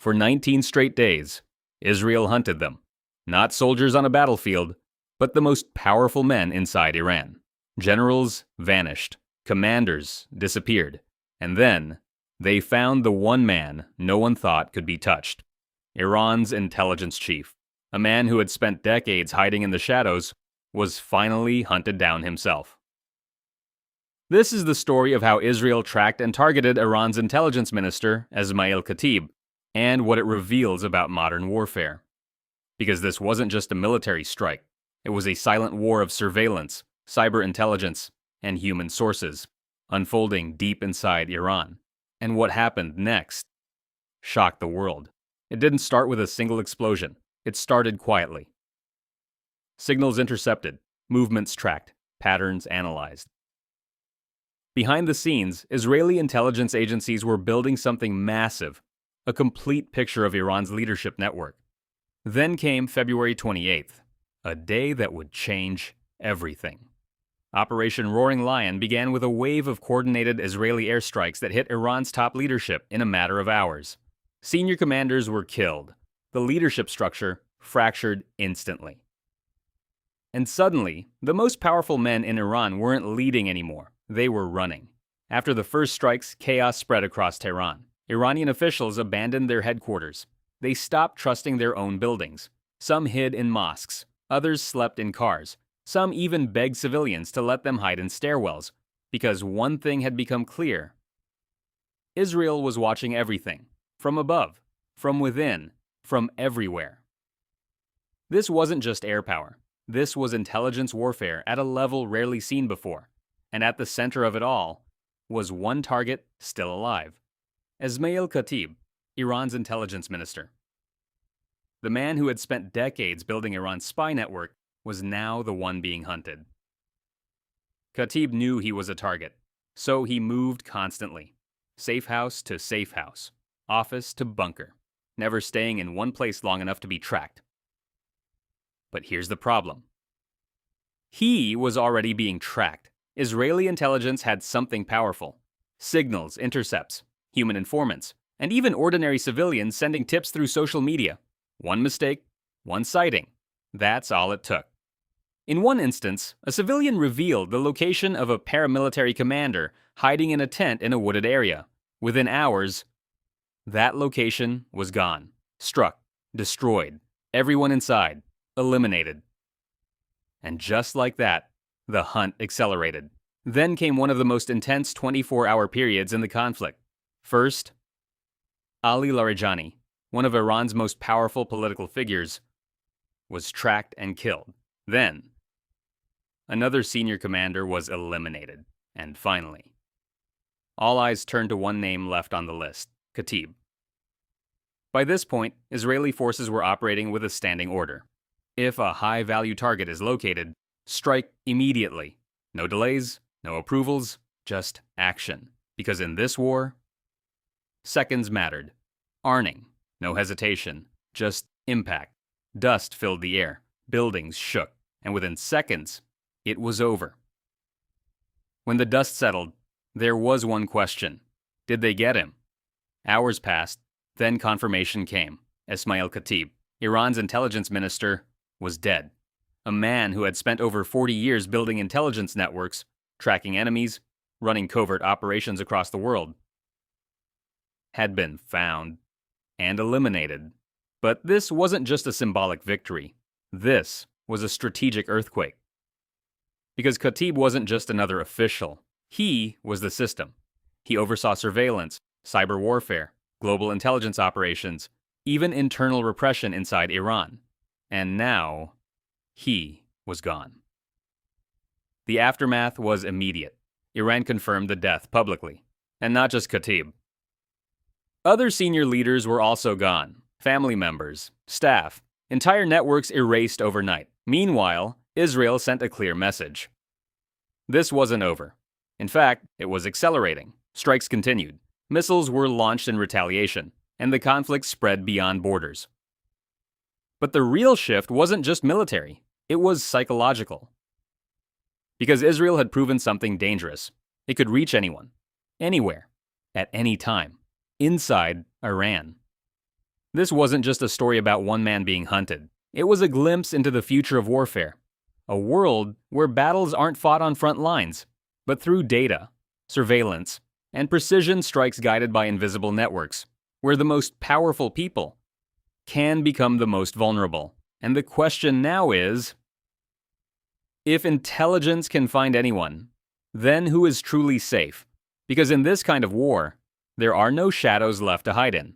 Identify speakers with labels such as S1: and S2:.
S1: For 19 straight days, Israel hunted them. Not soldiers on a battlefield, but the most powerful men inside Iran. Generals vanished. Commanders disappeared. And then, they found the one man no one thought could be touched. Iran's intelligence chief, a man who had spent decades hiding in the shadows, was finally hunted down himself. This is the story of how Israel tracked and targeted Iran's intelligence minister, Esmaeil Khatib, and what it reveals about modern warfare. Because this wasn't just a military strike, it was a silent war of surveillance, cyber intelligence, and human sources, unfolding deep inside Iran. And what happened next shocked the world. It didn't start with a single explosion. It started quietly. Signals intercepted, movements tracked, patterns analyzed. Behind the scenes, Israeli intelligence agencies were building something massive, a complete picture of Iran's leadership network. Then came February 28th, a day that would change everything. Operation Roaring Lion began with a wave of coordinated Israeli airstrikes that hit Iran's top leadership in a matter of hours. Senior commanders were killed. The leadership structure fractured instantly. And suddenly, the most powerful men in Iran weren't leading anymore. They were running. After the first strikes, chaos spread across Tehran. Iranian officials abandoned their headquarters. They stopped trusting their own buildings. Some hid in mosques. Others slept in cars. Some even begged civilians to let them hide in stairwells, because one thing had become clear. Israel was watching everything, from above, from within, from everywhere. This wasn't just air power. This was intelligence warfare at a level rarely seen before. And at the center of it all was one target still alive: Esmaeil Khatib, Iran's intelligence minister. The man who had spent decades building Iran's spy network was now the one being hunted. Khatib knew he was a target, so he moved constantly. Safe house to safe house, office to bunker, never staying in one place long enough to be tracked. But here's the problem. He was already being tracked. Israeli intelligence had something powerful: signals, intercepts, human informants, and even ordinary civilians sending tips through social media. One mistake, one sighting. That's all it took. In one instance, a civilian revealed the location of a paramilitary commander hiding in a tent in a wooded area. Within hours, that location was gone, struck, destroyed, everyone inside, eliminated. And just like that, the hunt accelerated. Then came one of the most intense 24-hour periods in the conflict. First, Ali Larijani, one of Iran's most powerful political figures, was tracked and killed. Then, another senior commander was eliminated. And finally, all eyes turned to one name left on the list: Khatib. By this point, Israeli forces were operating with a standing order. If a high-value target is located, strike immediately. No delays, no approvals, just action. Because in this war, seconds mattered. Arning, no hesitation, just impact. Dust filled the air, buildings shook, and within seconds, it was over. When the dust settled, there was one question: did they get him? Hours passed, then confirmation came. Esmaeil Khatib, Iran's intelligence minister, was dead. A man who had spent over 40 years building intelligence networks, tracking enemies, running covert operations across the world, had been found and eliminated. But this wasn't just a symbolic victory. This was a strategic earthquake. Because Khatib wasn't just another official. He was the system. He oversaw surveillance, cyber warfare, global intelligence operations, even internal repression inside Iran. And now, he was gone. The aftermath was immediate. Iran confirmed the death publicly. And not just Khatib. Other senior leaders were also gone. Family members, staff, entire networks erased overnight. Meanwhile, Israel sent a clear message. This wasn't over. In fact, it was accelerating. Strikes continued. Missiles were launched in retaliation, and the conflict spread beyond borders. But the real shift wasn't just military. It was psychological. Because Israel had proven something dangerous. It could reach anyone, anywhere, at any time, inside Iran. This wasn't just a story about one man being hunted. It was a glimpse into the future of warfare. A world where battles aren't fought on front lines, but through data, surveillance, and precision strikes guided by invisible networks, where the most powerful people can become the most vulnerable. And the question now is, if intelligence can find anyone, then who is truly safe? Because in this kind of war, there are no shadows left to hide in.